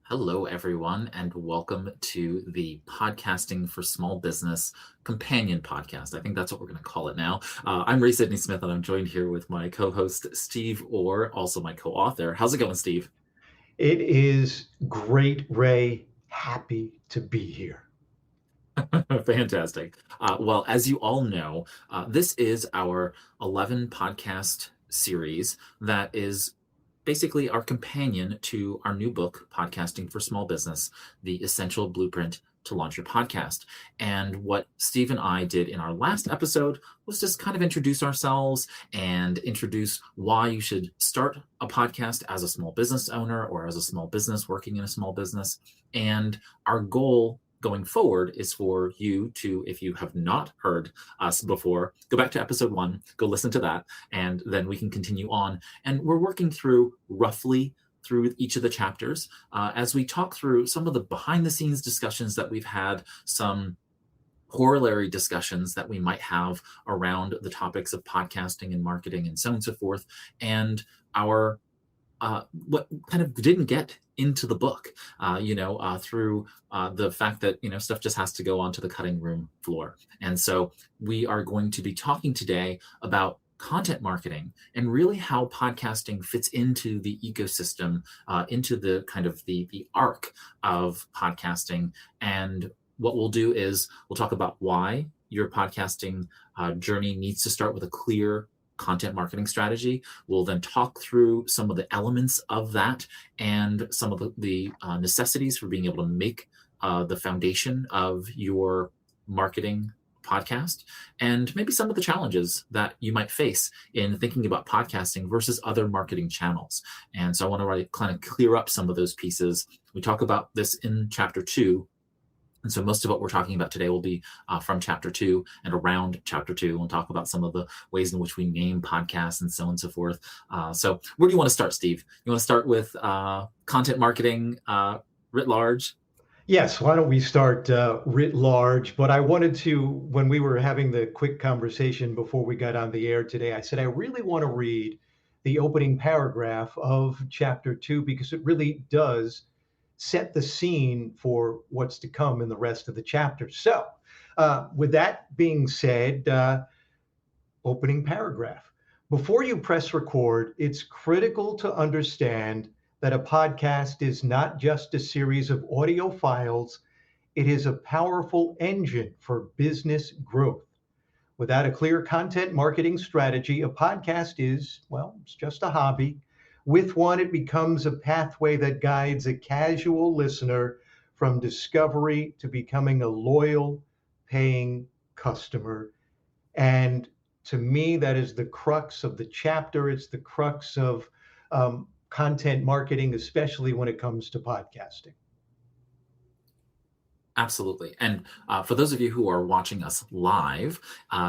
Hello, everyone, and welcome to the Podcasting for Small Business Companion Podcast. I think that's what we're going to call it now. I'm Sidney-Smith, and I'm joined here with my co-host, Steve Orr, also my co-author. How's it going, Steve? It is great, Ray. Happy to be here. Fantastic. Well, as you all know, this is our 11 podcast series that is basically our companion to our new book, Podcasting for Small Business, The Essential Blueprint to Launch Your Podcast. And what Steve and I did in our last episode was just kind of introduce ourselves and introduce why you should start a podcast as a small business owner or as a small business working in a small business. And our goal going forward is for you to, if you have not heard us before, go back to episode 1, go listen to that, and then we can continue on. And we're working roughly through each of the chapters as we talk through some of the behind the scenes discussions that we've had, some corollary discussions that we might have around the topics of podcasting and marketing and so on and so forth, and our what kind of didn't get into the book, through the fact that, stuff just has to go onto the cutting room floor. And so we are going to be talking today about content marketing and really how podcasting fits into the ecosystem, into the kind of the arc of podcasting. And what we'll do is we'll talk about why your podcasting journey needs to start with a clear content marketing strategy. We'll then talk through some of the elements of that and some of the necessities for being able to make the foundation of your marketing podcast, and maybe some of the challenges that you might face in thinking about podcasting versus other marketing channels. And so I want to kind of clear up some of those pieces. We talk about this in chapter 2. And so most of what we're talking about today will be from chapter 2 and around chapter 2. We'll talk about some of the ways in which we name podcasts and so on and so forth. So where do you want to start, Steve? You want to start with content marketing writ large? Yes, why don't we start writ large? But I wanted to, when we were having the quick conversation before we got on the air today, I said, I really want to read the opening paragraph of chapter 2 because it really does set the scene for what's to come in the rest of the chapter. So, with that being said, opening paragraph. Before you press record, it's critical to understand that a podcast is not just a series of audio files, it is a powerful engine for business growth. Without a clear content marketing strategy, a podcast is, well, it's just a hobby. With one, it becomes a pathway that guides a casual listener from discovery to becoming a loyal, paying customer. And to me, that is the crux of the chapter. It's the crux of content marketing, especially when it comes to podcasting. Absolutely. And for those of you who are watching us live,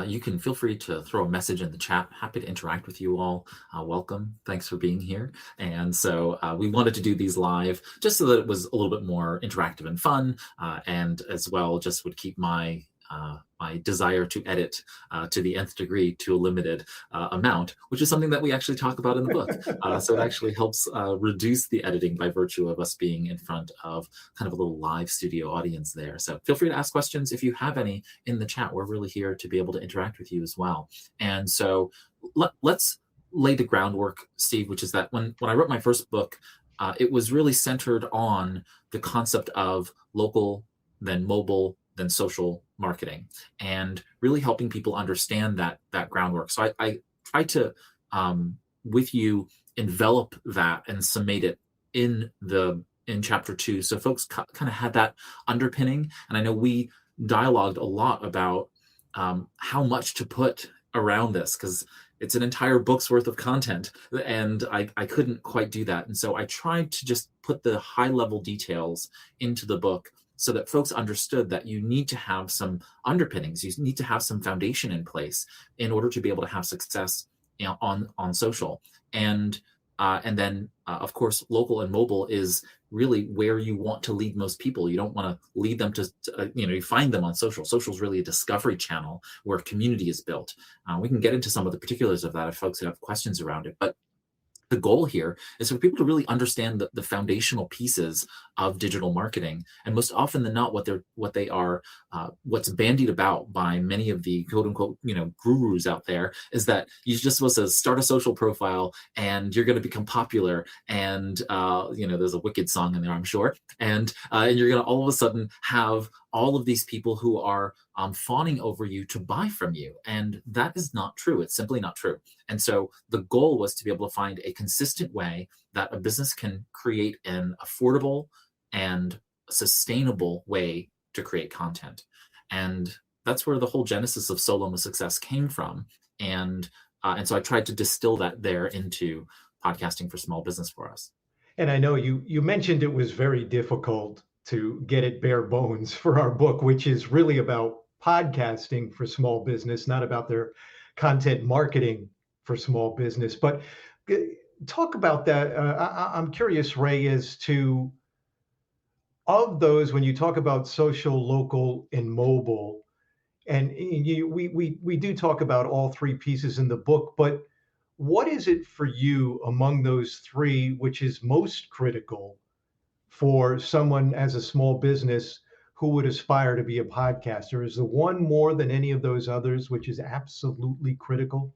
you can feel free to throw a message in the chat. Happy to interact with you all. Welcome. Thanks for being here. And so we wanted to do these live just so that it was a little bit more interactive and fun, and as well just would keep my desire to edit to the nth degree to a limited amount, which is something that we actually talk about in the book. So it actually helps reduce the editing by virtue of us being in front of kind of a little live studio audience there. So feel free to ask questions if you have any in the chat. We're really here to be able to interact with you as well. And so let's lay the groundwork, Steve, which is that when I wrote my first book, it was really centered on the concept of local, then mobile, than social marketing, and really helping people understand that groundwork. So I try to, with you, envelop that and summate it in chapter 2, so folks kind of had that underpinning. And I know we dialogued a lot about how much to put around this because it's an entire book's worth of content, and I couldn't quite do that. And so I tried to just put the high level details into the book so that folks understood that you need to have some underpinnings, you need to have some foundation in place in order to be able to have success, on social. And then, of course, local and mobile is really where you want to lead most people. You don't want to lead them to you find them on social. Social is really a discovery channel where community is built. We can get into some of the particulars of that if folks have questions around it. But The goal here is for people to really understand the foundational pieces of digital marketing, and most often than not, what's bandied about by many of the quote unquote gurus out there is that you're just supposed to start a social profile and you're going to become popular, and there's a Wicked song in there, I'm sure, and you're going to all of a sudden have all of these people who are fawning over you to buy from you, and that is not true. It's simply not true. And so the goal was to be able to find a consistent way that a business can create an affordable and sustainable way to create content. And that's where the whole genesis of Solo Success came from. And so I tried to distill that there into podcasting for small business for us. And I know you mentioned it was very difficult to get it bare bones for our book, which is really about podcasting for small business, not about their content marketing for small business. But talk about that. I'm curious, Ray, as to of those when you talk about social, local, and mobile, and we do talk about all three pieces in the book, but what is it for you among those three which is most critical for someone as a small business who would aspire to be a podcaster? Is the one more than any of those others, which is absolutely critical?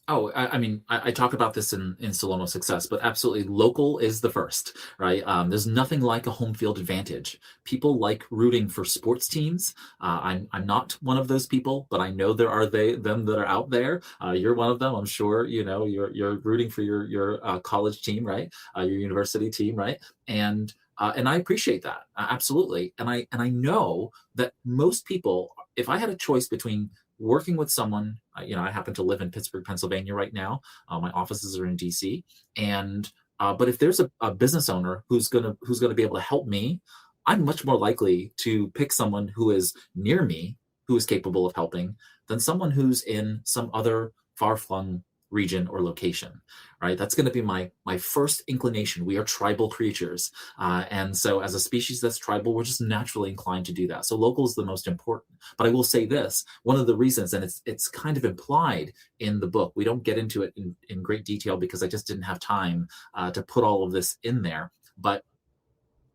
Oh, I talk about this in Solo Success, but absolutely local is the first, right? There's nothing like a home field advantage. People like rooting for sports teams. I'm not one of those people, but I know there are them that are out there. You're one of them, I'm sure. You're rooting for your college team, right? Your university team, right? And I appreciate that, absolutely. And I know that most people, if I had a choice between working with someone, I happen to live in Pittsburgh, Pennsylvania right now. My offices are in DC, and but if there's a business owner who's gonna be able to help me, I'm much more likely to pick someone who is near me, who is capable of helping, than someone who's in some other far-flung region or location, right? That's going to be my first inclination. We are tribal creatures, and so as a species that's tribal, we're just naturally inclined to do that. So local is the most important. But I will say this: one of the reasons, and it's kind of implied in the book, we don't get into it in great detail because I just didn't have time to put all of this in there, but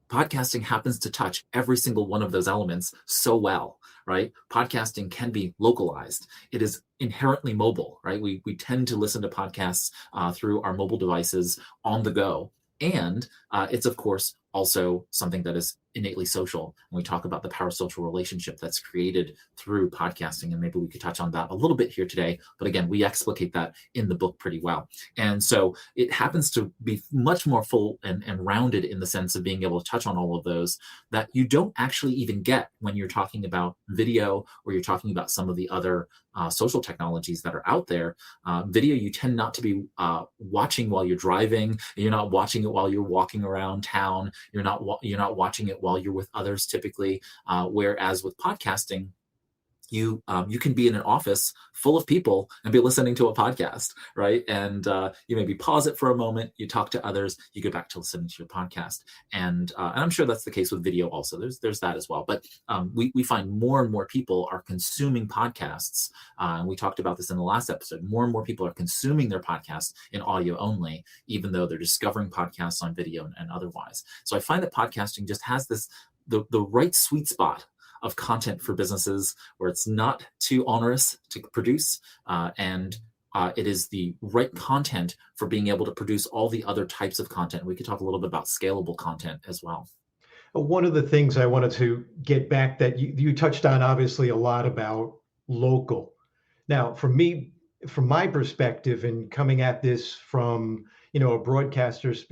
podcasting happens to touch every single one of those elements so well, right? Podcasting can be localized. It is inherently mobile, right? We tend to listen to podcasts through our mobile devices on the go. And it's, of course, also something that is innately social. And we talk about the parasocial relationship that's created through podcasting. And maybe we could touch on that a little bit here today. But again, we explicate that in the book pretty well. And so it happens to be much more full and rounded in the sense of being able to touch on all of those that you don't actually even get when you're talking about video or you're talking about some of the other social technologies that are out there. Video, you tend not to be watching while you're driving. You're not watching it while you're walking around town. You're not watching it while you're with others typically. Whereas with podcasting, you can be in an office full of people and be listening to a podcast, right? And you maybe pause it for a moment, you talk to others, you go back to listening to your podcast, and I'm sure that's the case with video also. There's that as well. But we find more and more people are consuming podcasts, and we talked about this in the last episode. More and more people are consuming their podcasts in audio only, even though they're discovering podcasts on video and otherwise. So I find that podcasting just has the right sweet spot of content for businesses where it's not too onerous to produce, and it is the right content for being able to produce all the other types of content. We could talk a little bit about scalable content as well. One of the things I wanted to get back that you touched on, obviously, a lot about local. Now, for me, from my perspective, and coming at this from a broadcaster's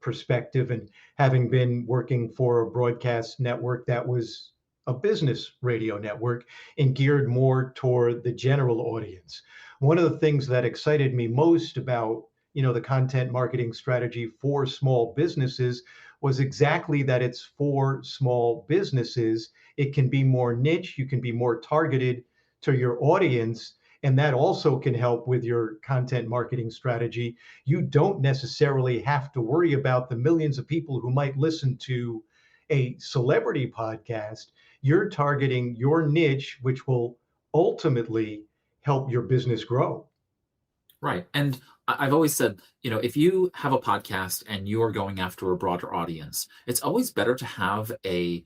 perspective, and having been working for a broadcast network that was a business radio network and geared more toward the general audience. One of the things that excited me most about the content marketing strategy for small businesses was exactly that it's for small businesses. It can be more niche, you can be more targeted to your audience, and that also can help with your content marketing strategy. You don't necessarily have to worry about the millions of people who might listen to a celebrity podcast. You're targeting your niche, which will ultimately help your business grow. Right. And I've always said, if you have a podcast and you are going after a broader audience, it's always better to have a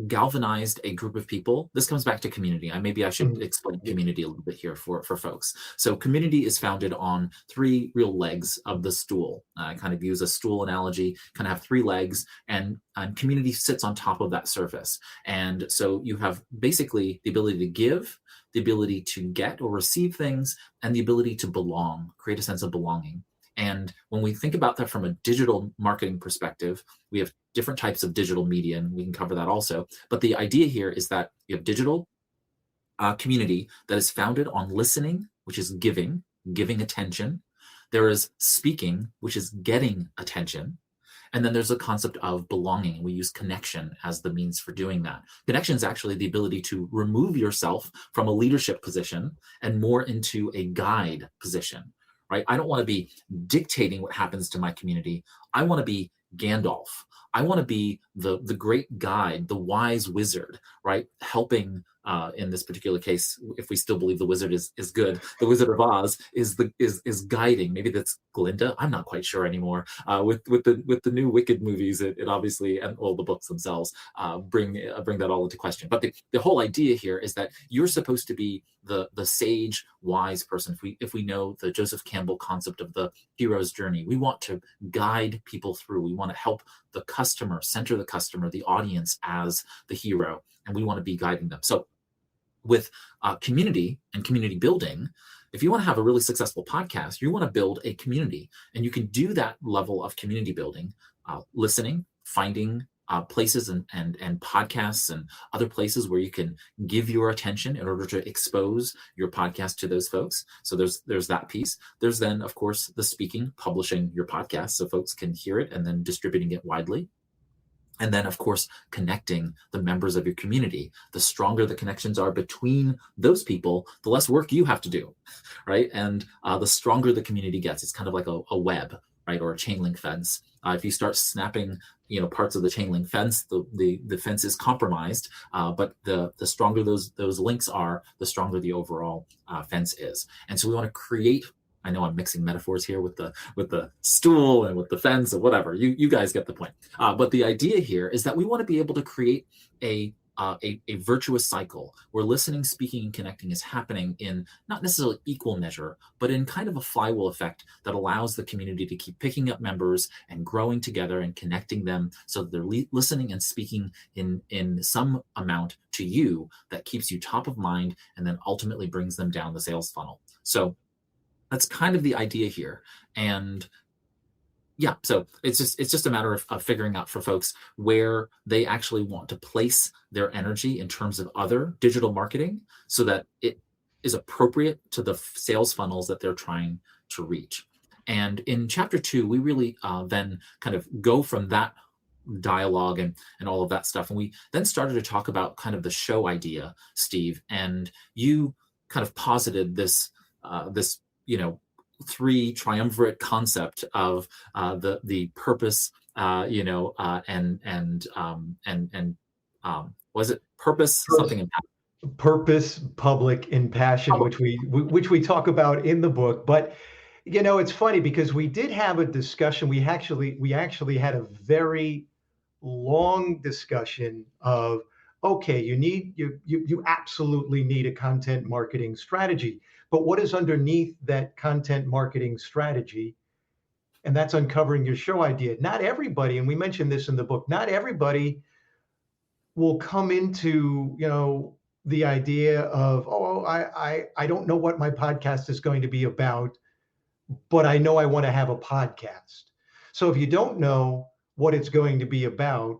galvanized a group of people. This comes back to community. Maybe I should Mhm. explain Yeah. community a little bit here for folks. So community is founded on three real legs of the stool. I kind of use a stool analogy, kind of have three legs, and community sits on top of that surface. And so you have basically the ability to give, the ability to get or receive things, and the ability to belong, create a sense of belonging. And when we think about that from a digital marketing perspective, we have different types of digital media, and we can cover that also. But the idea here is that you have digital community that is founded on listening, which is giving attention. There is speaking, which is getting attention. And then there's a concept of belonging. And we use connection as the means for doing that. Connection is actually the ability to remove yourself from a leadership position and more into a guide position, right? I don't want to be dictating what happens to my community. I want to be Gandalf. I want to be the great guide, the wise wizard, right? Helping in this particular case, if we still believe the wizard is good, the Wizard of Oz is guiding. Maybe that's Glinda. I'm not quite sure anymore. With the new Wicked movies, it obviously, and all the books themselves bring that all into question. But the whole idea here is that you're supposed to be the sage, wise person. If we know the Joseph Campbell concept of the hero's journey, we want to guide people through. We want to help the customer, center the customer, the audience as the hero, and we want to be guiding them. So with community and community building, if you want to have a really successful podcast, you want to build a community. And you can do that level of community building, listening, finding places and podcasts and other places where you can give your attention in order to expose your podcast to those folks. So there's that piece. There's then, of course, the speaking, publishing your podcast so folks can hear it and then distributing it widely. And then, of course, connecting the members of your community. The stronger the connections are between those people, the less work you have to do, right? And the stronger the community gets. It's kind of like a web, right, or a chain link fence. If you start snapping, parts of the chain link fence, the fence is compromised. But the stronger those links are, the stronger the overall fence is. And so we want to create. I know I'm mixing metaphors here with the stool and with the fence or whatever. You guys get the point. But the idea here is that we want to be able to create a virtuous cycle where listening, speaking, and connecting is happening in not necessarily equal measure, but in kind of a flywheel effect that allows the community to keep picking up members and growing together and connecting them so that they're listening and speaking in some amount to you that keeps you top of mind and then ultimately brings them down the sales funnel. So that's kind of the idea here. And yeah, so it's just a matter of figuring out for folks where they actually want to place their energy in terms of other digital marketing so that it is appropriate to the sales funnels that they're trying to reach. And in chapter 2, we really then kind of go from that dialogue and all of that stuff. And we then started to talk about kind of the show idea, Steve, and you kind of posited this three triumvirate concept of the purpose, was it purpose something in Purpose, public, and passion, public? which we talk about in the book. But it's funny because we did have a discussion. We actually had a very long discussion of, okay, you absolutely need a content marketing strategy, but what is underneath that content marketing strategy? And that's uncovering your show idea. Not everybody, and we mentioned this in the book, not everybody will come into the idea of, oh, I don't know what my podcast is going to be about, but I know I want to have a podcast. So if you don't know what it's going to be about,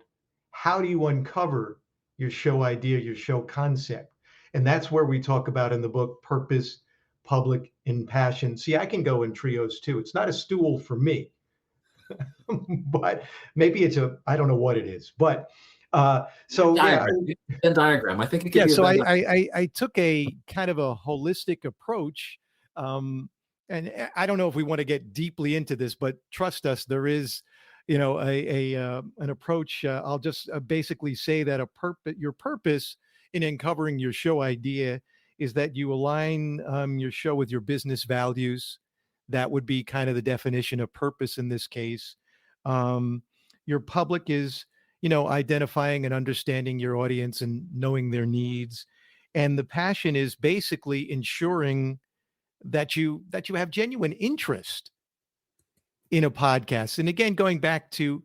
how do you uncover your show idea, your show concept? And that's where we talk about in the book purpose, public, and passion. See, I can go in trios too. It's not a stool for me, but maybe I don't know what it is. But so yeah. Diagram. Venn diagram. I think it could Yeah, be a so Venn I took a kind of a holistic approach, and I don't know if we want to get deeply into this, but trust us, there is, an approach. I'll just basically say that your purpose in uncovering your show idea is that you align your show with your business values, That would be kind of the definition of purpose in this case. Um, your public is, identifying and understanding your audience and knowing their needs. And the passion is basically ensuring that you have genuine interest in a podcast. And again, going back to,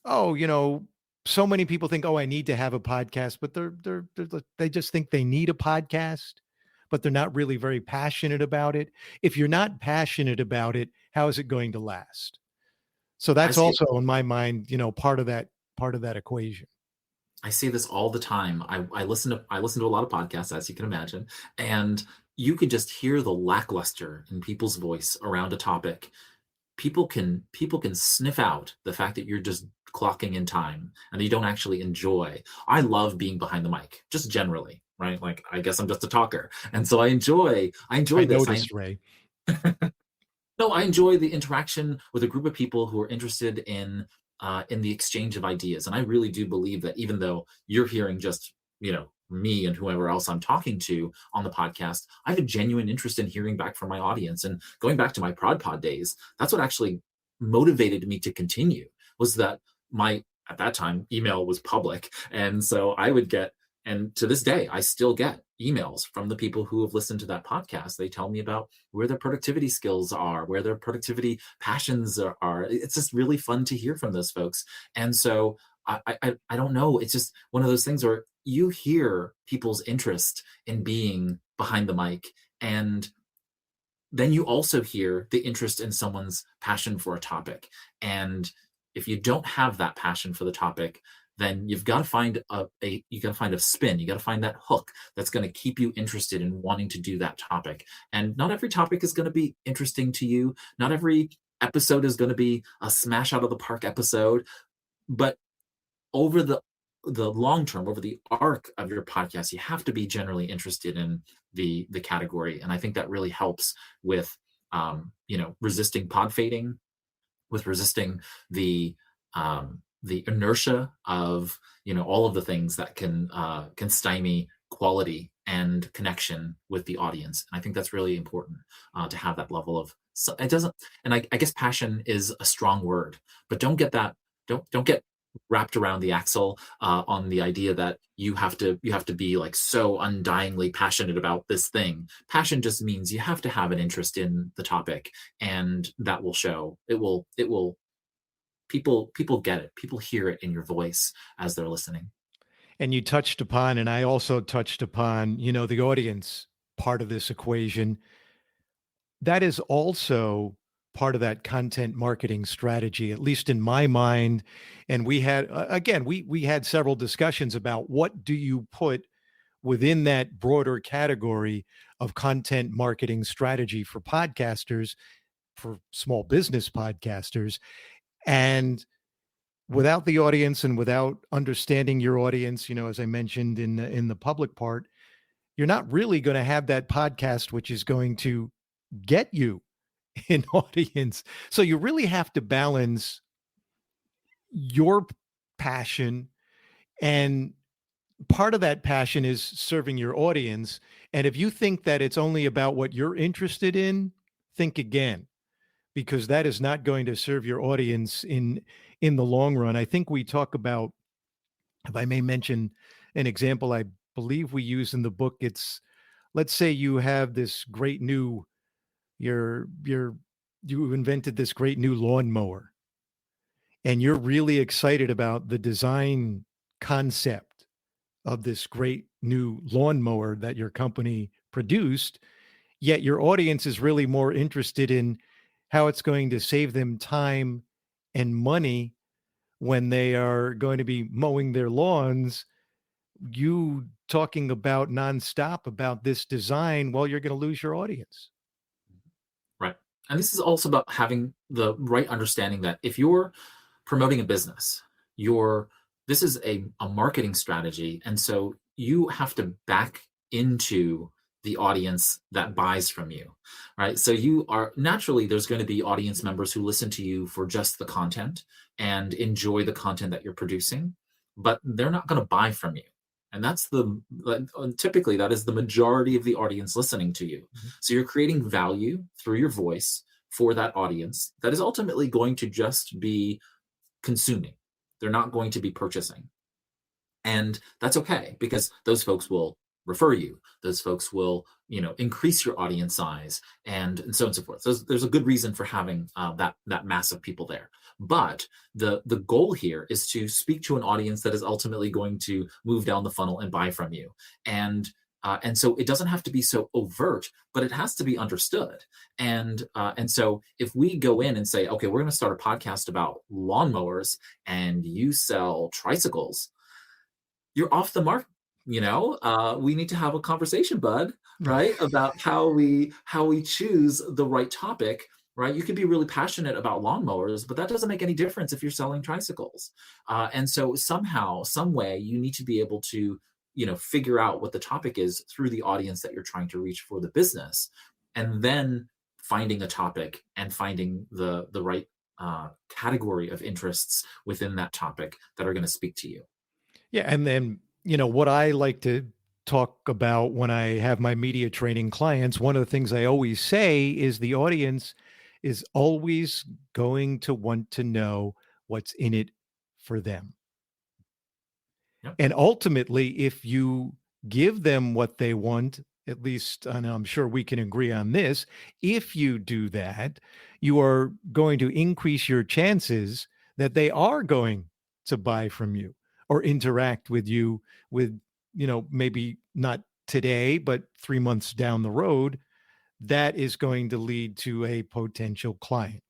oh, so many people think, oh, I need to have a podcast, but they just think they need a podcast, but they're not really very passionate about it. If you're not passionate about it, how is it going to last? So I that's see. also in my mind, part of that equation. I see this all the time. I listen to a lot of podcasts, as you can imagine, and you could just hear the lackluster in people's voice around a topic. People can sniff out the fact that you're just clocking in time and you don't actually enjoy. I love being behind the mic, just generally, right? Like, I guess I'm just a talker, and so I enjoy I this. noticed, Ray. No, I enjoy the interaction with a group of people who are interested in the exchange of ideas. And I really do believe that even though you're hearing just, me and whoever else I'm talking to on the podcast, I have a genuine interest in hearing back from my audience. And going back to my ProdPod days, that's what actually motivated me to continue, was that my, at that time, email was public. And so I would get, and to this day, I still get emails from the people who have listened to that podcast. They tell me about where their productivity skills are, where their productivity passions are. It's just really fun to hear from those folks. And so I don't know. It's just one of those things where you hear people's interest in being behind the mic, and then you also hear the interest in someone's passion for a topic. And if you don't have that passion for the topic, then you've got to find a spin. You got to find that hook that's going to keep you interested in wanting to do that topic. And not every topic is going to be interesting to you. Not every episode is going to be a smash out of the park episode, but over the long term, over the arc of your podcast, you have to be generally interested in the category. And I think that really helps with resisting pod fading, with resisting the inertia of all of the things that can stymie quality and connection with the audience. And I think that's really important to have that level of. So it doesn't, and I guess passion is a strong word, but don't get wrapped around the axle on the idea that you have to be like so undyingly passionate about this thing. Passion just means you have to have an interest in the topic, and that will show. It will. People get it. People hear it in your voice as they're listening. And you touched upon, and I also touched upon, the audience part of this equation. That is also part of that content marketing strategy, at least in my mind. And we had, again, we had several discussions about what do you put within that broader category of content marketing strategy for podcasters, for small business podcasters. And without the audience and without understanding your audience, as I mentioned in the public part, you're not really going to have that podcast which is going to get you an audience. So you really have to balance your passion, and part of that passion is serving your audience. And if you think that it's only about what you're interested in, think again, because that is not going to serve your audience in the long run. I think we talk about, if I may mention an example I believe we use in the book, it's, let's say you have this great new, you invented this great new lawnmower, and you're really excited about the design concept of this great new lawnmower that your company produced, yet your audience is really more interested in how it's going to save them time and money when they are going to be mowing their lawns. You talking about nonstop about this design, well, you're going to lose your audience. Right. And this is also about having the right understanding that if you're promoting a business, this is a marketing strategy. And so you have to back into the audience that buys from you, right? So you are naturally, there's going to be audience members who listen to you for just the content and enjoy the content that you're producing, but they're not going to buy from you. And typically that is the majority of the audience listening to you. Mhm. So you're creating value through your voice for that audience that is ultimately going to just be consuming. They're not going to be purchasing. And that's okay, because those folks will refer you. Those folks will, increase your audience size, and so on and so forth. So there's a good reason for having that mass of people there. But the goal here is to speak to an audience that is ultimately going to move down the funnel and buy from you. And so it doesn't have to be so overt, but it has to be understood. And so if we go in and say, okay, we're going to start a podcast about lawnmowers, and you sell tricycles, you're off the mark. We need to have a conversation, bud, right? About how we choose the right topic, right? You could be really passionate about lawnmowers, but that doesn't make any difference if you're selling tricycles. And so somehow, some way, you need to be able to, figure out what the topic is through the audience that you're trying to reach for the business, and then finding a topic and finding the right category of interests within that topic that are going to speak to you. Yeah. And then, what I like to talk about when I have my media training clients, one of the things I always say is the audience is always going to want to know what's in it for them. Yep. And ultimately, if you give them what they want, at least, and I'm sure we can agree on this, if you do that, you are going to increase your chances that they are going to buy from you or interact with you with, maybe not today, but 3 months down the road. That is going to lead to a potential client.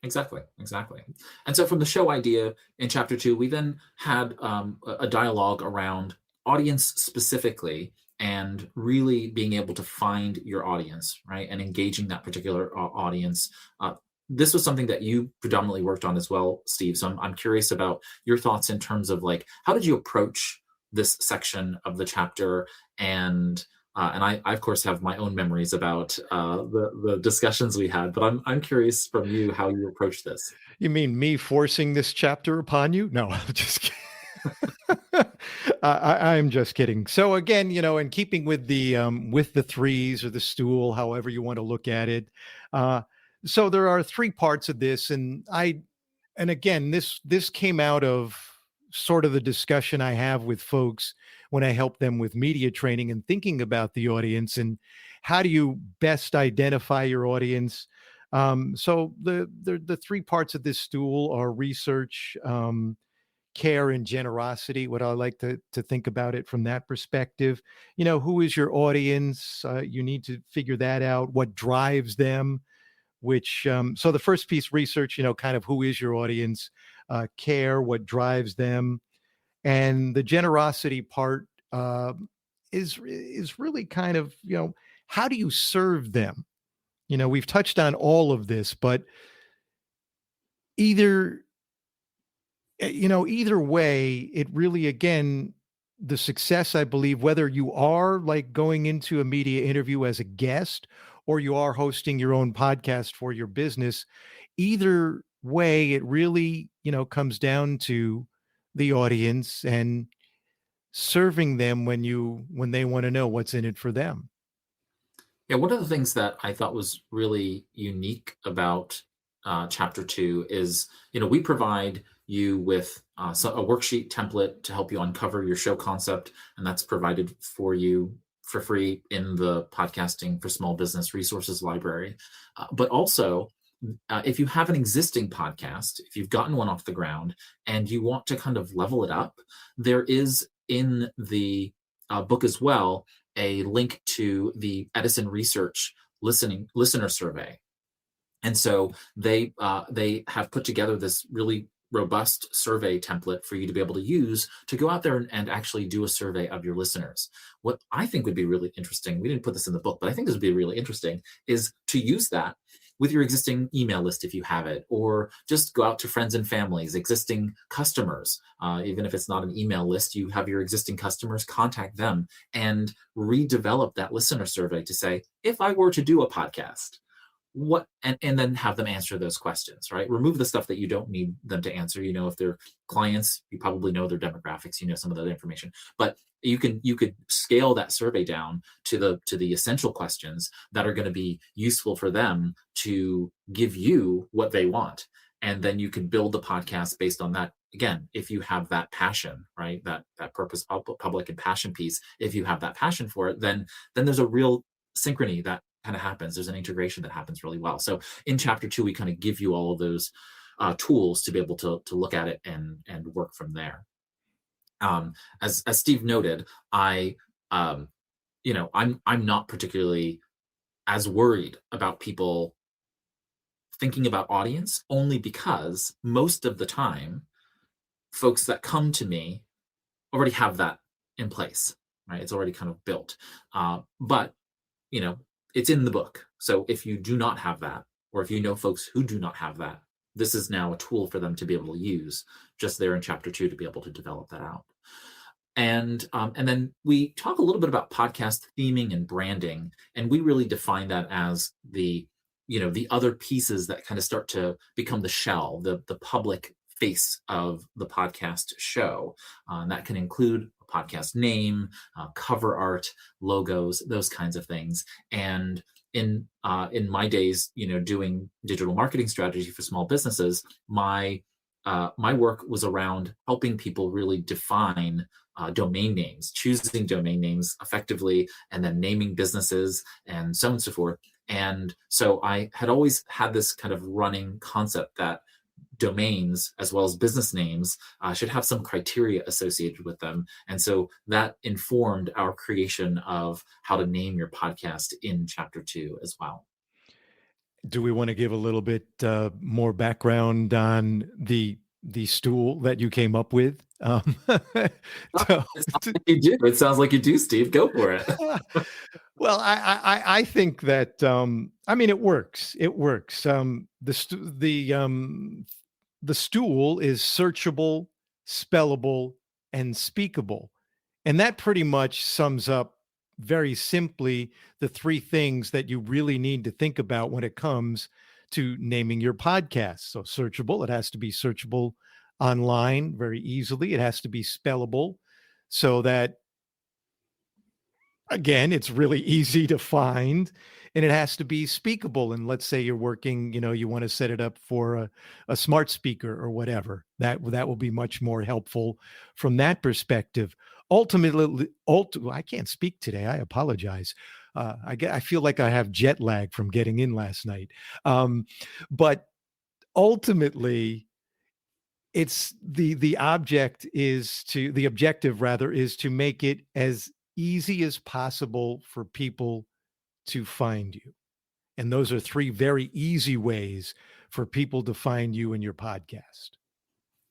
Exactly. And so from the show idea in chapter 2, we then had a dialogue around audience specifically, and really being able to find your audience, right? And engaging that particular audience. This was something that you predominantly worked on as well, Steve. So I'm curious about your thoughts in terms of, like, how did you approach this section of the chapter? And I, of course, have my own memories about the discussions we had, but I'm curious from you how you approach this. You mean me forcing this chapter upon you? No, I'm just kidding. I'm just kidding. So again, in keeping with the threes or the stool, however you want to look at it. So there are 3 parts of this, and again, this came out of sort of the discussion I have with folks when I help them with media training and thinking about the audience and how do you best identify your audience. So the 3 parts of this stool are research, care, and generosity. What I like to think about it from that perspective. Who is your audience? You need to figure that out. What drives them? So the first piece, research, kind of who is your audience, care, what drives them. And the generosity part is really kind of, how do you serve them? We've touched on all of this, but either way, it really, again, the success, I believe, whether you are like going into a media interview as a guest or you are hosting your own podcast for your business, either way, it really, comes down to the audience and serving them when they want to know what's in it for them. Yeah, one of the things that I thought was really unique about chapter 2 is, we provide you with a worksheet template to help you uncover your show concept, and that's provided for you for free in the Podcasting for Small Business Resources Library. But also, if you have an existing podcast, if you've gotten one off the ground and you want to kind of level it up, there is in the book as well a link to the Edison Research listener survey. And so they have put together this really robust survey template for you to be able to use to go out there and actually do a survey of your listeners. What I think would be really interesting, we didn't put this in the book, but I think this would be really interesting, is to use that with your existing email list if you have it, or just go out to friends and families, existing customers. Even if it's not an email list, you have your existing customers, contact them and redevelop that listener survey to say, if I were to do a podcast, and then have them answer those questions, right? Remove the stuff that you don't need them to answer. If they're clients, you probably know their demographics, some of that information, but you could scale that survey down to the essential questions that are going to be useful for them to give you what they want. And then you can build the podcast based on that. Again, if you have that passion, right, that purpose, public and passion piece, if you have that passion for it, then there's a real synchrony that kind of happens. There's an integration that happens really well. So in chapter 2, we kind of give you all of those tools to be able to look at it and work from there. As Steve noted, I'm not particularly as worried about people thinking about audience, only because most of the time, folks that come to me already have that in place, right? It's already kind of built. But it's in the book. So if you do not have that, or if you know folks who do not have that, this is now a tool for them to be able to use just there in chapter 2 to be able to develop that out. And then we talk a little bit about podcast theming and branding, and we really define that as the other pieces that kind of start to become the shell, the public face of the podcast show. And that can include a podcast name, cover art, logos, those kinds of things. And in my days, doing digital marketing strategy for small businesses, my work was around helping people really define domain names, choosing domain names effectively, and then naming businesses and so on and so forth. And so I had always had this kind of running concept that domains, as well as business names, should have some criteria associated with them. And so that informed our creation of how to name your podcast in chapter 2 as well. Do we want to give a little bit more background on the stool that you came up with? You do. It sounds like you do, Steve. Go for it. Well, I think that it works. It works. The stool is searchable, spellable, and speakable, and that pretty much sums up very simply the 3 things that you really need to think about when it comes to naming your podcast. So searchable, it has to be searchable online very easily. It has to be spellable so that, again, it's really easy to find, and it has to be speakable. And let's say you're working, you want to set it up for a smart speaker or whatever. That will be much more helpful from that perspective. Ultimately, I can't speak today. I apologize. I feel like I have jet lag from getting in last night. But ultimately, it's the objective is to make it as easy as possible for people to find you. And those are 3 very easy ways for people to find you and your podcast.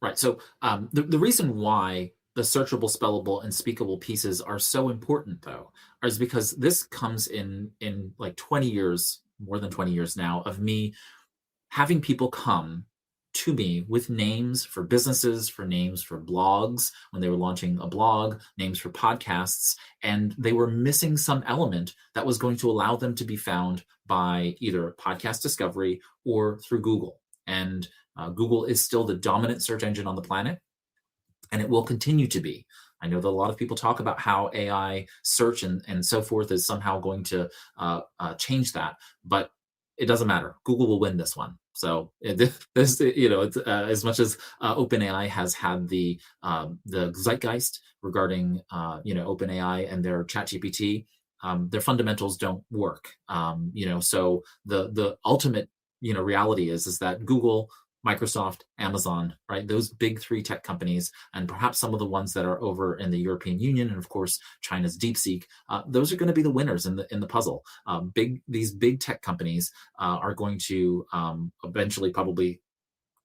Right. So the reason why the searchable, spellable, and speakable pieces are so important, though, is because this comes in like 20 years, more than 20 years now, of me having people come to me with names for businesses, for names for blogs, when they were launching a blog, names for podcasts, and they were missing some element that was going to allow them to be found by either podcast discovery or through Google. And Google is still the dominant search engine on the planet, and it will continue to be. I know that a lot of people talk about how AI search and so forth is somehow going to change that, but it doesn't matter. Google will win this one. So it's as much as OpenAI has had the zeitgeist regarding OpenAI and their ChatGPT, their fundamentals don't work. So the ultimate reality is that Google, Microsoft, Amazon, right? Those big 3 tech companies, and perhaps some of the ones that are over in the European Union, and of course China's DeepSeek, those are going to be the winners in the puzzle. These big tech companies are going to eventually probably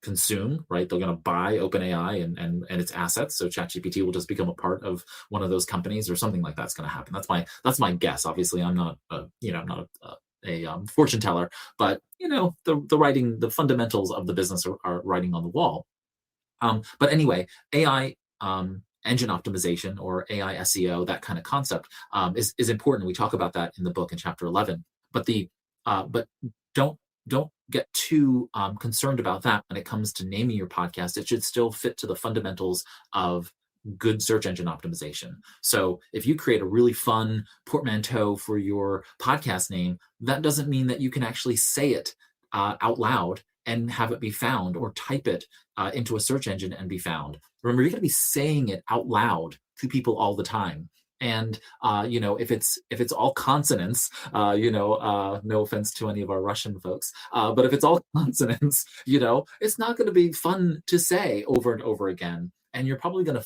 consume, right? They're going to buy OpenAI and its assets. So ChatGPT will just become a part of one of those companies, or something like that's going to happen. That's my guess. Obviously, I'm not a fortune teller, but the writing, the fundamentals of the business are writing on the wall. But anyway, AI engine optimization, or AI SEO, that kind of concept is important. We talk about that in the book in chapter 11. But don't don't get too concerned about that when it comes to naming your podcast. It should still fit to the fundamentals of good search engine optimization. So if you create a really fun portmanteau for your podcast name, that doesn't mean that you can actually say it out loud and have it be found, or type it into a search engine and be found. Remember, you're going to be saying it out loud to people all the time. And if it's all consonants, no offense to any of our Russian folks, but if it's all consonants, it's not going to be fun to say over and over again. And you're probably going to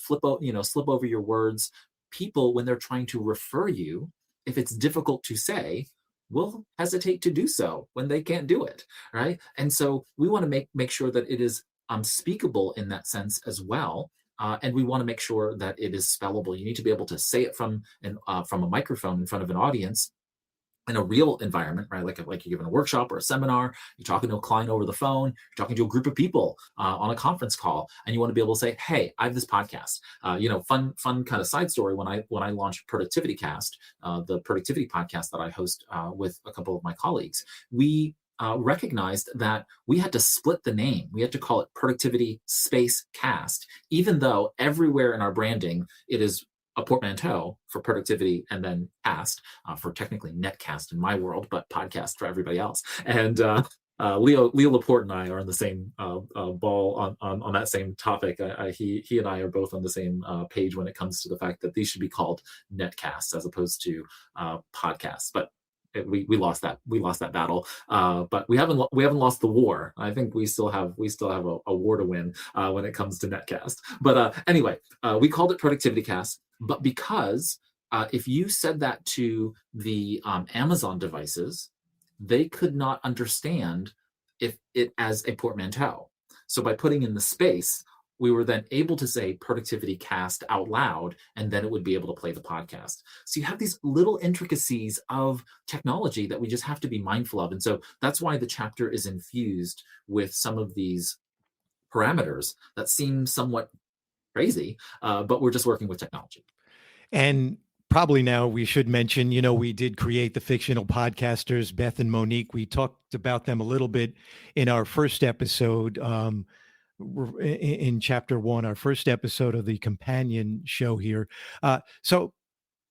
slip over your words. People, when they're trying to refer you, if it's difficult to say, will hesitate to do so when they can't do it, right? And so we want to make sure that it is speakable in that sense as well. And we want to make sure that it is spellable. You need to be able to say it from a microphone in front of an audience in a real environment, right? Like you're giving a workshop or a seminar, you're talking to a client over the phone, you're talking to a group of people on a conference call, and you want to be able to say, "Hey, I have this podcast." Fun kind of side story. When I launched Productivity Cast, the productivity podcast that I host with a couple of my colleagues, we recognized that we had to split the name. We had to call it Productivity Space Cast, even though everywhere in our branding it is a portmanteau for productivity and then cast for technically netcast in my world, but podcast for everybody else. And Leo Laporte and I are on the same ball on that same topic. He and I are both on the same page when it comes to the fact that these should be called netcasts as opposed to podcasts. But we lost that battle, but we haven't lost the war. I think we still have a war to win when it comes to netcast. But anyway, we called it Productivity Cast, but because if you said that to the Amazon devices, they could not understand if it as a portmanteau. So by putting in the space, we were then able to say Productivity Cast out loud, and then it would be able to play the podcast. So you have these little intricacies of technology that we just have to be mindful of. And so that's why the chapter is infused with some of these parameters that seem somewhat crazy, but we're just working with technology. And probably now we should mention, we did create the fictional podcasters, Beth and Monique. We talked about them a little bit in our first episode, in chapter 1, our first episode of the companion show here. So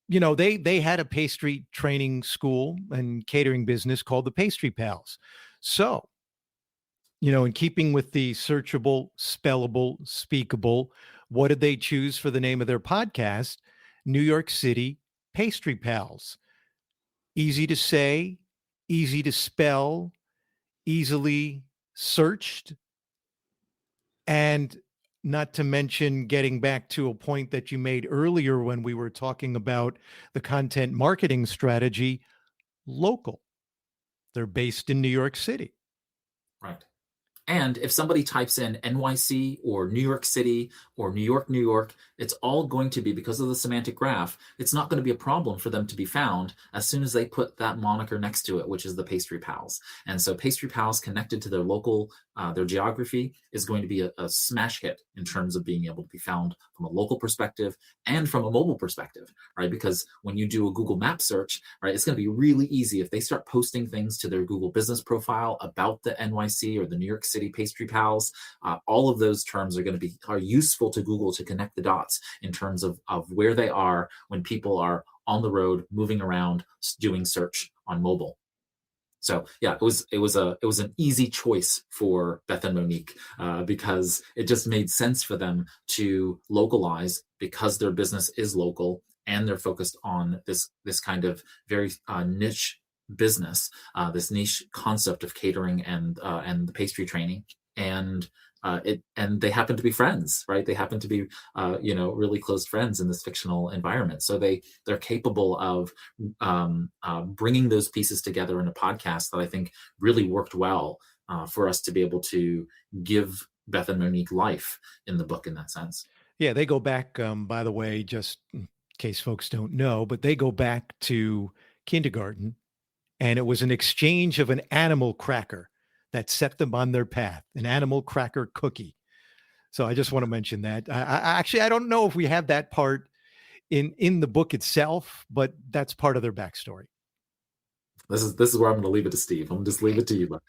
they had a pastry training school and catering business called the Pastry Pals. So, in keeping with the searchable, spellable, speakable, what did they choose for the name of their podcast? New York City Pastry Pals. Easy to say, easy to spell, easily searched. And not to mention, getting back to a point that you made earlier when we were talking about the content marketing strategy, local. They're based in New York City. Right. And if somebody types in NYC or New York City or New York, it's all going to be, because of the semantic graph, it's not going to be a problem for them to be found as soon as they put that moniker next to it, which is the Pastry Pals. And so Pastry Pals connected to their local, their geography is going to be a smash hit in terms of being able to be found from a local perspective and from a mobile perspective, right? Because when you do a Google Map search, right, it's going to be really easy if they start posting things to their Google business profile about the NYC or the New York City Pastry Pals. All of those terms are useful to Google to connect the dots in terms of where they are when people are on the road, moving around, doing search on mobile. So yeah, it was an easy choice for Beth and Monique because it just made sense for them to localize, because their business is local and they're focused on this kind of very niche business, this niche concept of catering and the pastry training, and they happen to be friends, right? They happen to be really close friends in this fictional environment, so they're capable of bringing those pieces together in a podcast that I think really worked well for us to be able to give Beth and Monique life in the book in that sense. Yeah, they go back, by the way, just in case folks don't know, but they go back to kindergarten, and it was an exchange of an animal cracker that set them on their path, an animal cracker cookie. So I just want to mention that. I don't know if we have that part in the book itself, but that's part of their backstory. This is where I'm going to leave it to Steve. I'm going to just leave it to you.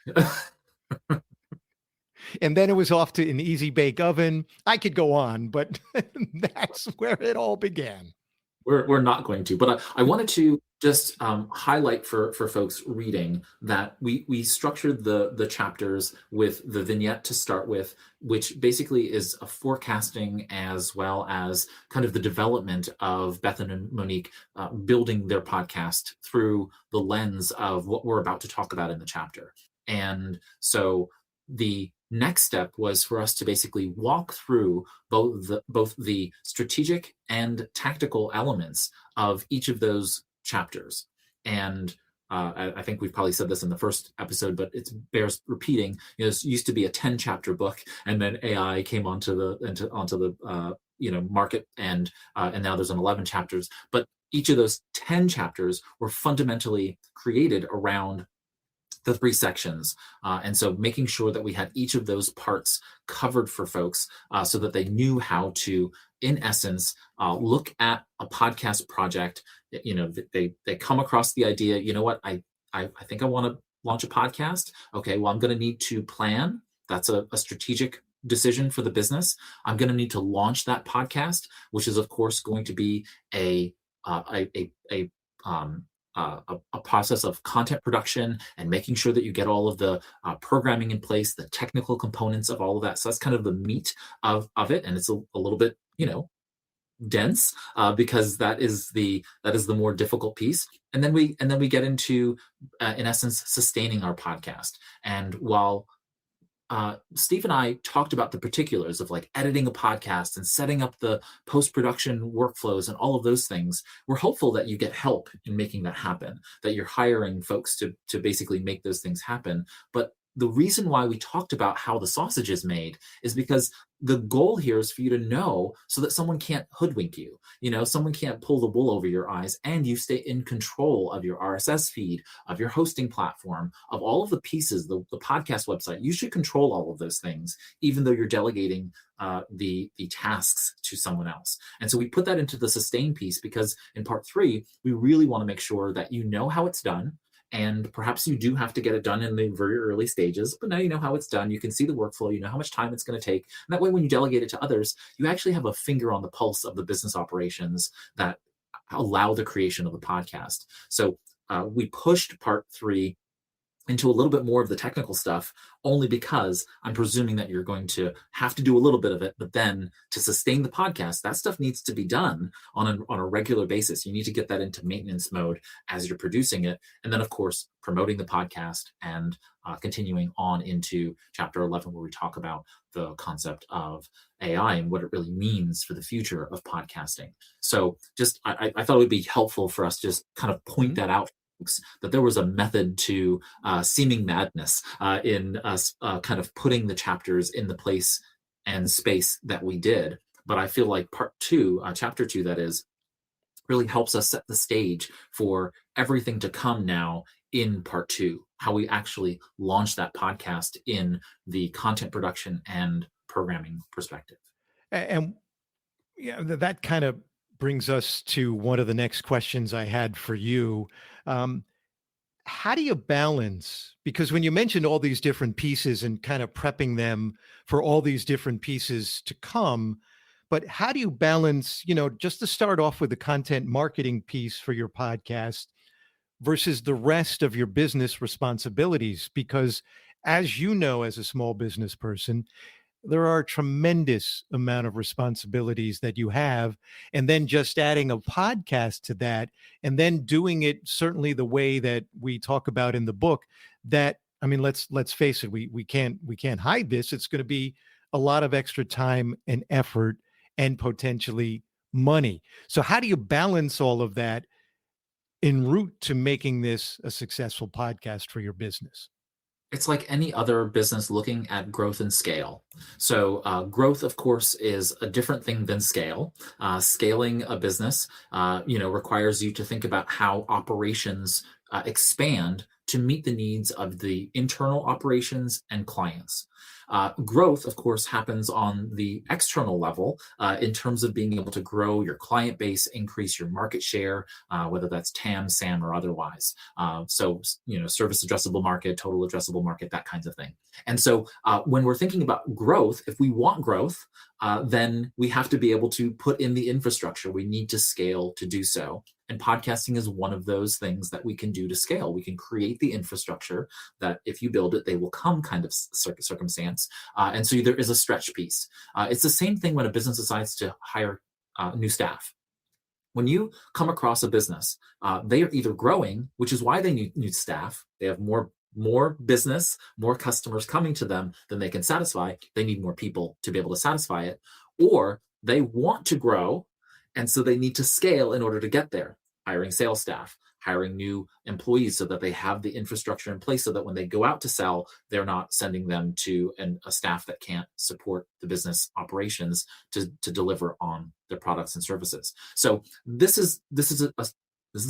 And then it was off to an easy bake oven. I could go on, but that's where it all began. We're not going to, but I wanted to just highlight for folks reading that we structured the chapters with the vignette to start with, which basically is a forecasting as well as kind of the development of Beth and Monique building their podcast through the lens of what we're about to talk about in the chapter. And so the next step was for us to basically walk through both the strategic and tactical elements of each of those chapters. And I think we've probably said this in the first episode, but it bears repeating. This used to be a 10-chapter book, and then AI came onto the market, and now there's an 11 chapters. But each of those 10 chapters were fundamentally created around the 3 sections. And so making sure that we had each of those parts covered for folks so that they knew how to, in essence, look at a podcast project. They come across the idea, you know what, I think I want to launch a podcast. Okay, well, I'm going to need to plan. That's a strategic decision for the business. I'm going to need to launch that podcast, which is, of course, going to be a process of content production and making sure that you get all of the programming in place, the technical components of all of that. So that's kind of the meat of it, and it's a little bit dense because that is the more difficult piece. And then we get into in essence sustaining our podcast. And while Steve and I talked about the particulars of like editing a podcast and setting up the post-production workflows and all of those things, we're hopeful that you get help in making that happen, that you're hiring folks to basically make those things happen. But the reason why we talked about how the sausage is made is because the goal here is for you to know so that someone can't hoodwink you. Someone can't pull the wool over your eyes, and you stay in control of your RSS feed, of your hosting platform, of all of the pieces, the podcast website. You should control all of those things, even though you're delegating the tasks to someone else. And so we put that into the sustain piece because in part 3, we really want to make sure that you know how it's done. And perhaps you do have to get it done in the very early stages, but now you know how it's done. You can see the workflow, you know how much time it's going to take. And that way, when you delegate it to others, you actually have a finger on the pulse of the business operations that allow the creation of the podcast. So we pushed part 3 into a little bit more of the technical stuff, only because I'm presuming that you're going to have to do a little bit of it, but then to sustain the podcast, that stuff needs to be done on a regular basis. You need to get that into maintenance mode as you're producing it. And then, of course, promoting the podcast and continuing on into chapter 11, where we talk about the concept of AI and what it really means for the future of podcasting. So just, I thought it would be helpful for us to just kind of point that out, that there was a method to seeming madness in us kind of putting the chapters in the place and space that we did. But I feel like part 2, chapter 2, that is, really helps us set the stage for everything to come now in part 2, how we actually launch that podcast in the content production and programming perspective. And yeah, that kind of brings us to one of the next questions I had for you. How do you balance? Because when you mentioned all these different pieces and kind of prepping them for all these different pieces to come, but how do you balance, just to start off with the content marketing piece for your podcast versus the rest of your business responsibilities? Because as you know, as a small business person, there are a tremendous amount of responsibilities that you have, and then just adding a podcast to that, and then doing it certainly the way that we talk about in the book. That, I mean, let's face it, we can't hide this. It's going to be a lot of extra time and effort and potentially money. So how do you balance all of that en route to making this a successful podcast for your business? It's like any other business looking at growth and scale. So growth, of course, is a different thing than scale. Scaling a business, requires you to think about how operations expand to meet the needs of the internal operations and clients. Growth, of course, happens on the external level in terms of being able to grow your client base, increase your market share, whether that's TAM, SAM, or otherwise. So, service addressable market, total addressable market, that kinds of thing. And so when we're thinking about growth, if we want growth, then we have to be able to put in the infrastructure. We need to scale to do so. And podcasting is one of those things that we can do to scale. We can create the infrastructure that if you build it, they will come kind of circumstance. And so there is a stretch piece. It's the same thing when a business decides to hire new staff. When you come across a business, they are either growing, which is why they need staff. They have more business, more customers coming to them than they can satisfy. They need more people to be able to satisfy it. Or they want to grow, and so they need to scale in order to get there, hiring sales staff, hiring new employees so that they have the infrastructure in place so that when they go out to sell, they're not sending them to a staff that can't support the business operations to deliver on their products and services. So this is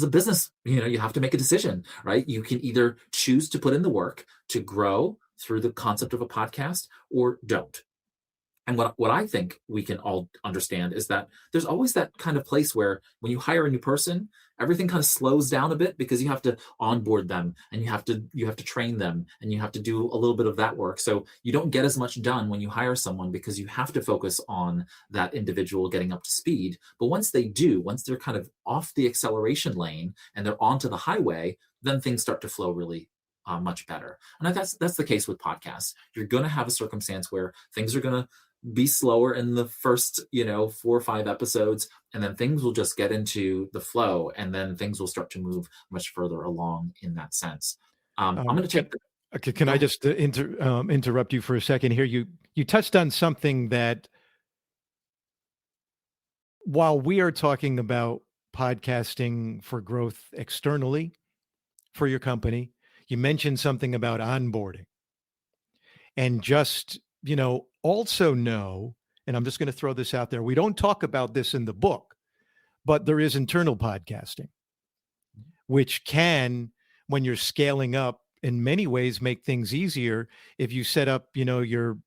a business. You have to make a decision, right? You can either choose to put in the work to grow through the concept of a podcast or don't. And what I think we can all understand is that there's always that kind of place where when you hire a new person, everything kind of slows down a bit because you have to onboard them and you have to train them and you have to do a little bit of that work. So you don't get as much done when you hire someone because you have to focus on that individual getting up to speed. But once they're kind of off the acceleration lane and they're onto the highway, then things start to flow really much better. And that's the case with podcasts. You're going to have a circumstance where things are going to be slower in the first 4 or 5 episodes, and then things will just get into the flow, and then things will start to move much further along in that sense. I'm going to take can I just interrupt you for a second here? You touched on something that while we are talking about podcasting for growth externally for your company, you mentioned something about onboarding. And just, also know, and I'm just going to throw this out there, we don't talk about this in the book, but there is internal podcasting, which can, when you're scaling up, in many ways make things easier if you set up, your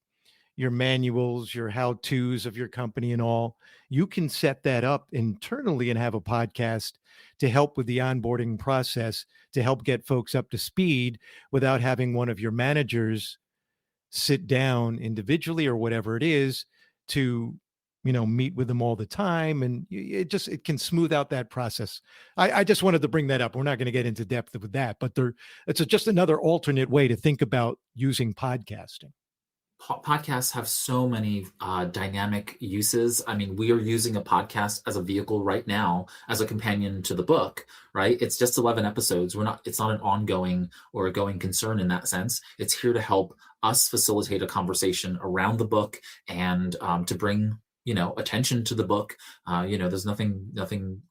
manuals, your how-tos of your company and all. You can set that up internally and have a podcast to help with the onboarding process, to help get folks up to speed without having one of your managers sit down individually or whatever it is to, meet with them all the time. And it can smooth out that process. I just wanted to bring that up. We're not going to get into depth with that, but it's just another alternate way to think about using podcasting. Podcasts have so many dynamic uses. I mean, we are using a podcast as a vehicle right now as a companion to the book, right? It's just 11 episodes. It's not an ongoing or a going concern in that sense. It's here to help us facilitate a conversation around the book and to bring attention to the book. There's nothing behind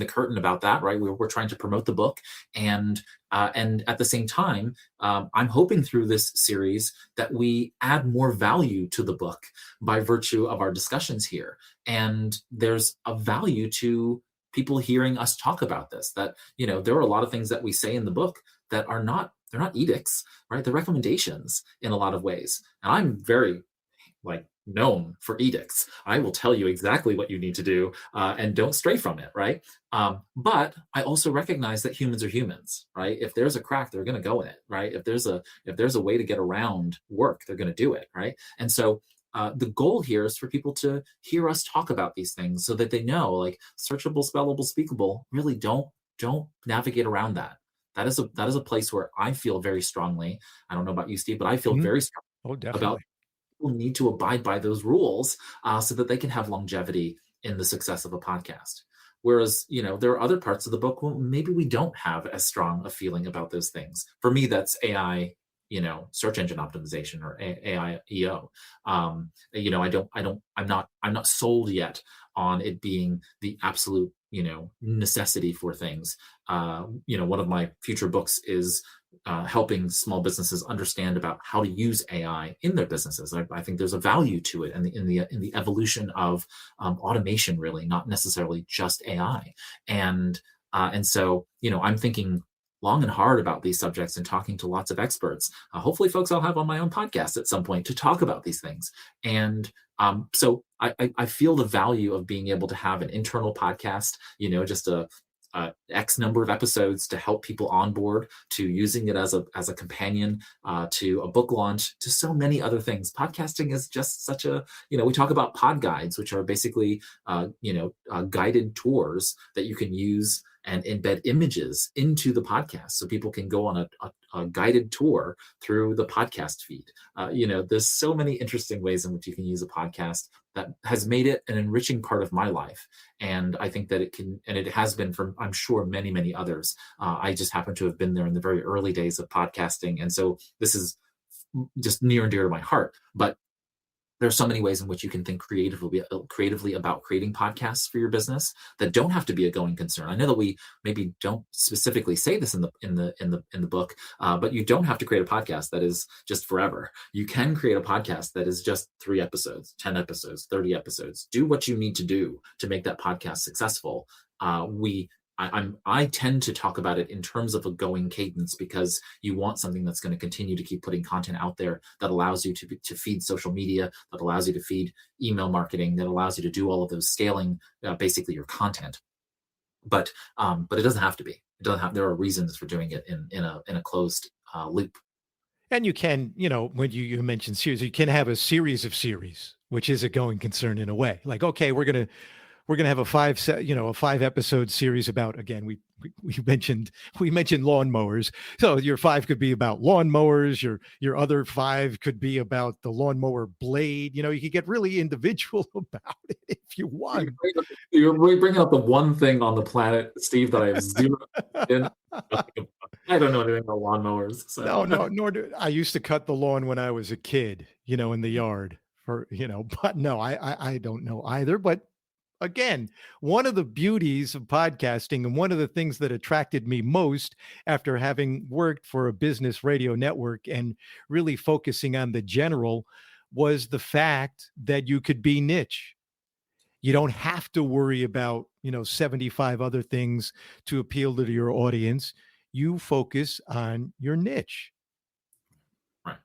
the curtain about that, right? We're trying to promote the book, and at the same time, I'm hoping through this series that we add more value to the book by virtue of our discussions here. And there's a value to people hearing us talk about this, that there are a lot of things that we say in the book that they're not edicts, right? They're recommendations in a lot of ways. And I'm very known for edicts. I will tell you exactly what you need to do and don't stray from it, right? But I also recognize that humans are humans, right? If there's a crack, they're going to go in it, right? If there's a way to get around work, they're going to do it, right? And so the goal here is for people to hear us talk about these things so that they know, searchable, spellable, speakable, really don't navigate around that. That is a place where I feel very strongly. I don't know about you, Steve, but I feel very strongly about people need to abide by those rules so that they can have longevity in the success of a podcast. Whereas, there are other parts of the book, well, maybe we don't have as strong a feeling about those things. For me, that's AI, search engine optimization or AI EO. I'm not sold yet on it being the absolute, necessity for things. One of my future books is helping small businesses understand about how to use AI in their businesses. I think there's a value to it, and in the evolution of automation, really, not necessarily just AI. And so, I'm thinking long and hard about these subjects and talking to lots of experts. Hopefully, folks, I'll have on my own podcast at some point to talk about these things. And so I feel the value of being able to have an internal podcast, just a X number of episodes to help people onboard to using it as a companion to a book launch, to so many other things. Podcasting is just such a, we talk about pod guides, which are basically guided tours that you can use and embed images into the podcast so people can go on a guided tour through the podcast feed. There's so many interesting ways in which you can use a podcast that has made it an enriching part of my life. And I think that it can, and it has been for, I'm sure, many, many others. I just happen to have been there in the very early days of podcasting. And so this is just near and dear to my heart. But there's so many ways in which you can think creatively about creating podcasts for your business that don't have to be a going concern. I know that we maybe don't specifically say this in the book, but you don't have to create a podcast that is just forever. You can create a podcast that is just 3 episodes, 10 episodes, 30 episodes. Do what you need to do to make that podcast successful. I tend to talk about it in terms of a going cadence, because you want something that's going to continue to keep putting content out there that allows you to feed social media, that allows you to feed email marketing, that allows you to do all of those scaling, basically your content. But it doesn't have to be. It doesn't have. There are reasons for doing it in a closed loop. And you can, when you mentioned series, you can have a series of series, which is a going concern in a way. Like, okay, we're gonna have a 5-episode series about, again, we mentioned lawnmowers. So your 5 could be about lawnmowers. Your other 5 could be about the lawnmower blade. You could get really individual about it if you want. You're really bringing up the one thing on the planet, Steve, that I have zero in. I don't know anything about lawnmowers. So. No, nor do I. Used to cut the lawn when I was a kid, in the yard but no, I don't know either. But again, one of the beauties of podcasting, and one of the things that attracted me most after having worked for a business radio network and really focusing on the general, was the fact that you could be niche. You don't have to worry about, 75 other things to appeal to your audience. You focus on your niche. Right.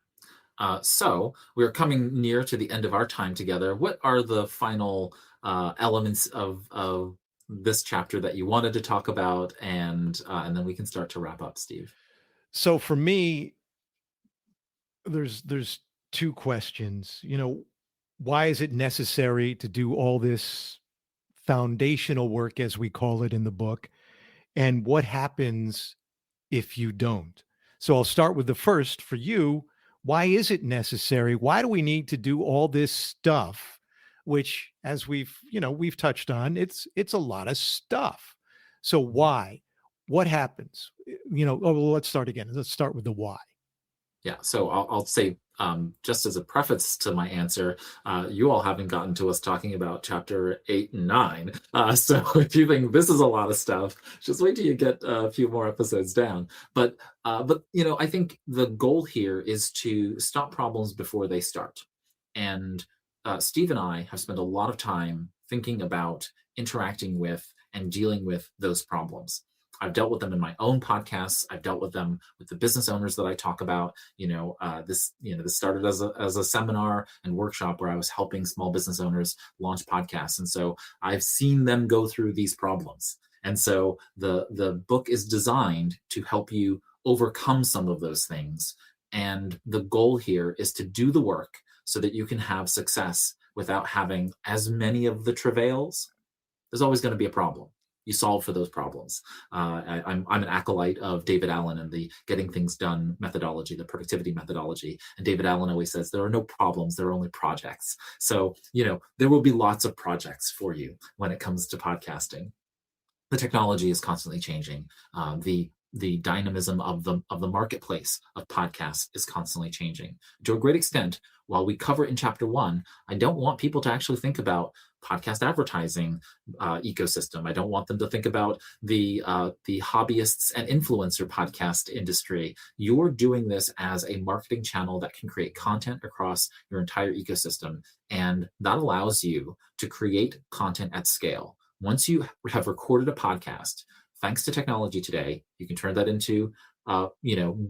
So we're coming near to the end of our time together. What are the final elements of this chapter that you wanted to talk about, and then we can start to wrap up, Steve? So for me, there's 2 questions. Why is it necessary to do all this foundational work, as we call it in the book, and what happens if you don't? So I'll start with the first. For you, why is it necessary? Why do we need to do all this stuff? Which, as we've touched on, it's a lot of stuff. So why? What happens? Let's start again. Let's start with the why. Yeah. So I'll say, just as a preface to my answer, you all haven't gotten to us talking about chapter 8 and 9. So if you think this is a lot of stuff, just wait till you get a few more episodes down. But I think the goal here is to stop problems before they start. And Steve and I have spent a lot of time thinking about interacting with and dealing with those problems. I've dealt with them in my own podcasts. I've dealt with them with the business owners that I talk about. This started as a seminar and workshop where I was helping small business owners launch podcasts. And so I've seen them go through these problems. And so the book is designed to help you overcome some of those things. And the goal here is to do the work so that you can have success without having as many of the travails. There's always going to be a problem. You solve for those problems. I'm an acolyte of David Allen and the getting things done methodology, the productivity methodology. And David Allen always says there are no problems, there are only projects. So, there will be lots of projects for you when it comes to podcasting. The technology is constantly changing. The dynamism of the marketplace of podcasts is constantly changing. To a great extent, while we cover it in chapter 1, I don't want people to actually think about podcast advertising ecosystem. I don't want them to think about the hobbyists and influencer podcast industry. You're doing this as a marketing channel that can create content across your entire ecosystem, and that allows you to create content at scale. Once you have recorded a podcast, thanks to technology today, you can turn that into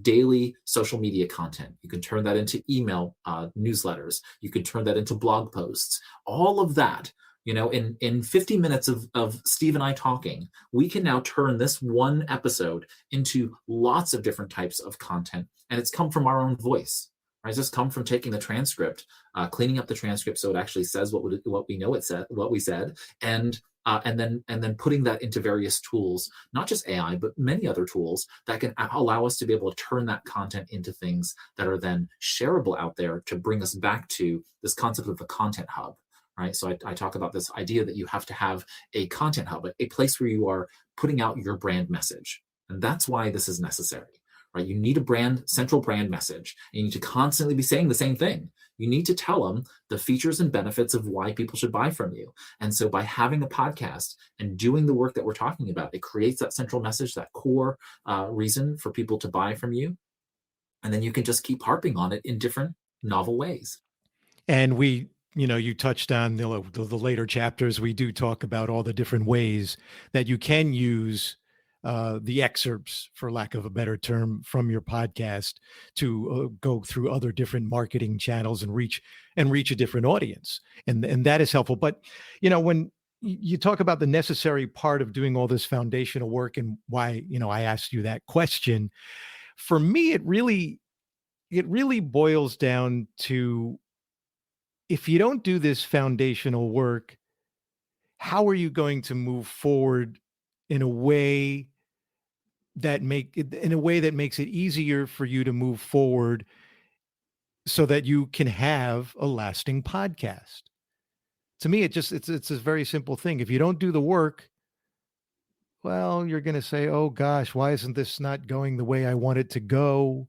daily social media content. You can turn that into email newsletters. You can turn that into blog posts. All of that, in 50 minutes of Steve and I talking, we can now turn this one episode into lots of different types of content. And it's come from our own voice. Right? It's just come from taking the transcript, cleaning up the transcript so it actually says what we know it said, what we said, and then putting that into various tools, not just AI, but many other tools that can allow us to be able to turn that content into things that are then shareable out there to bring us back to this concept of the content hub. Right. So I talk about this idea that you have to have a content hub, a place where you are putting out your brand message. And that's why this is necessary. Right? You need a central brand message. And you need to constantly be saying the same thing. You need to tell them the features and benefits of why people should buy from you. And so by having a podcast and doing the work that we're talking about, it creates that central message, that core reason for people to buy from you. And then you can just keep harping on it in different novel ways. And you touched on the later chapters. We do talk about all the different ways that you can use the excerpts, for lack of a better term, from your podcast to go through other different marketing channels and reach a different audience. And that is helpful. But, when you talk about the necessary part of doing all this foundational work and why, I asked you that question, for me, it really boils down to, if you don't do this foundational work, how are you going to move forward in a way that makes it easier for you to move forward so that you can have a lasting podcast? To me, it's a very simple thing. If you don't do the work, well, you're going to say, oh gosh, why isn't this not going the way I want it to go?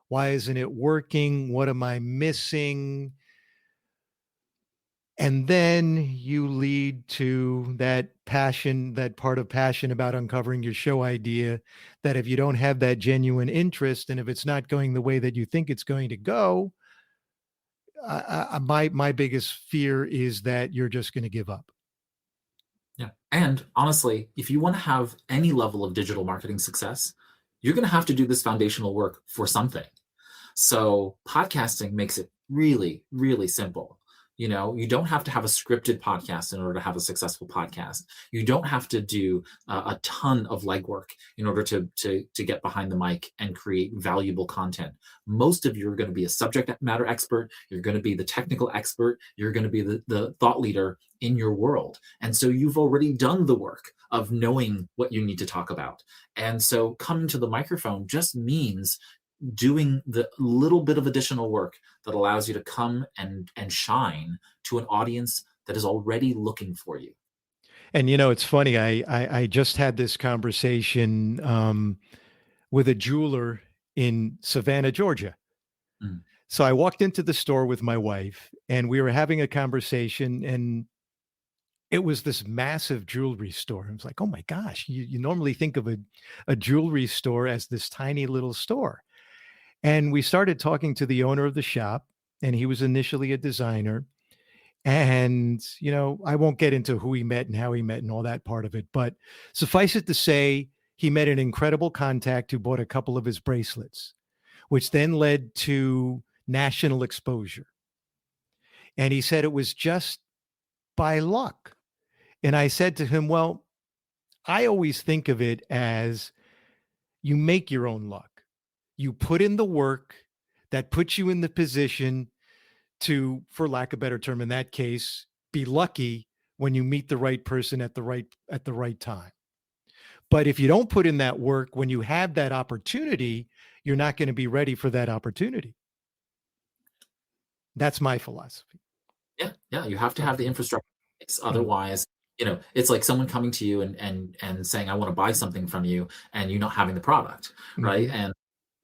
Why isn't it working? What am I missing? And then you lead to that passion, that part of passion about uncovering your show idea, that if you don't have that genuine interest and if it's not going the way that you think it's going to go, my biggest fear is that you're just going to give up. Yeah. And honestly, if you want to have any level of digital marketing success, you're going to have to do this foundational work for something. So podcasting makes it really, really simple. You don't have to have a scripted podcast in order to have a successful podcast. You don't have to do a ton of legwork in order to get behind the mic and create valuable content. Most of you are going to be a subject matter expert. You're going to be the technical expert. You're going to be the thought leader in your world. And so you've already done the work of knowing what you need to talk about. And so coming to the microphone just means doing the little bit of additional work that allows you to come and shine to an audience that is already looking for you. And it's funny. I just had this conversation with a jeweler in Savannah, Georgia. Mm. So I walked into the store with my wife, and we were having a conversation, and it was this massive jewelry store. I was like, oh my gosh, you normally think of a jewelry store as this tiny little store. And we started talking to the owner of the shop, and he was initially a designer. And, I won't get into who he met and how he met and all that part of it, but suffice it to say, he met an incredible contact who bought a couple of his bracelets, which then led to national exposure. And he said it was just by luck. And I said to him, well, I always think of it as you make your own luck. You put in the work that puts you in the position to, for lack of a better term, in that case, be lucky when you meet the right person at the right time. But if you don't put in that work when you have that opportunity, you're not going to be ready for that opportunity. That's my philosophy. Yeah. You have to have the infrastructure. Otherwise, it's like someone coming to you and saying, I want to buy something from you, and you not having the product, right? Mm-hmm. And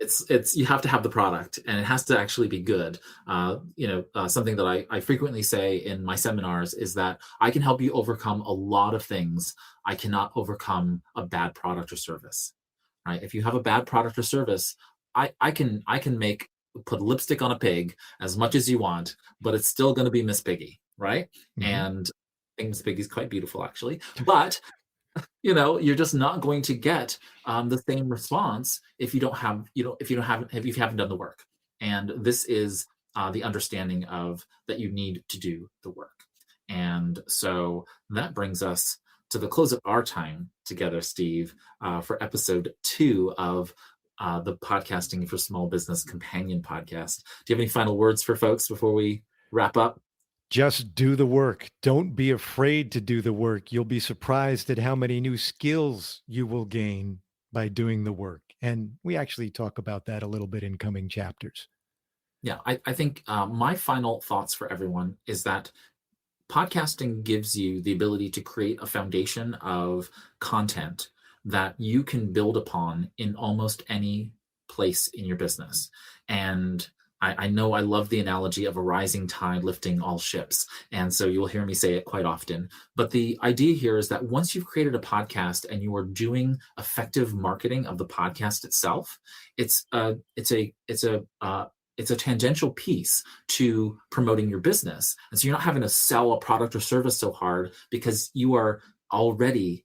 it's you have to have the product, and it has to actually be good. Something that I frequently say in my seminars is that I can help you overcome a lot of things. I cannot overcome a bad product or service, right? If you have a bad product or service, I can put lipstick on a pig as much as you want, but it's still going to be Miss Piggy, right? Mm-hmm. And I think Miss Piggy's quite beautiful, actually. But You're just not going to get the same response if you haven't done the work. And this is the understanding of that you need to do the work. And so that brings us to the close of our time together, Steve, for episode 2 of the Podcasting for Small Business Companion podcast. Do you have any final words for folks before we wrap up? Just do the work. Don't be afraid to do the work. You'll be surprised at how many new skills you will gain by doing the work. And we actually talk about that a little bit in coming chapters. Yeah, I think my final thoughts for everyone is that podcasting gives you the ability to create a foundation of content that you can build upon in almost any place in your business. And I know I love the analogy of a rising tide lifting all ships. And so you'll hear me say it quite often. But the idea here is that once you've created a podcast and you are doing effective marketing of the podcast itself, it's a tangential piece to promoting your business. And so you're not having to sell a product or service so hard because you are already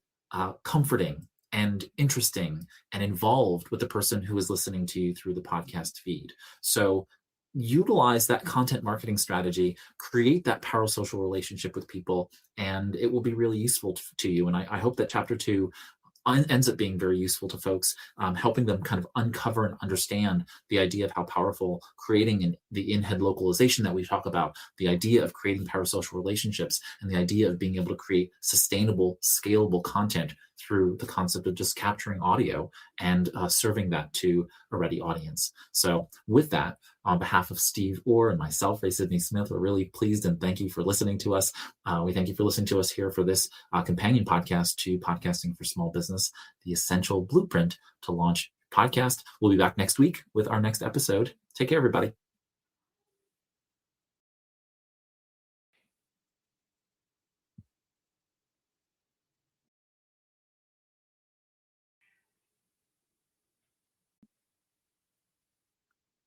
comforting and interesting and involved with the person who is listening to you through the podcast feed. So utilize that content marketing strategy, create that parasocial relationship with people, and it will be really useful to you. And I hope that chapter 2 ends up being very useful to folks, helping them kind of uncover and understand the idea of how powerful creating the in-head localization that we talk about, the idea of creating parasocial relationships, and the idea of being able to create sustainable, scalable content through the concept of just capturing audio and serving that to a ready audience. So with that, on behalf of Steve Orr and myself, Ray Sidney-Smith, we're really pleased and thank you for listening to us. We thank you for listening to us here for this companion podcast to Podcasting for Small Business, the essential blueprint to launch podcast. We'll be back next week with our next episode. Take care, everybody.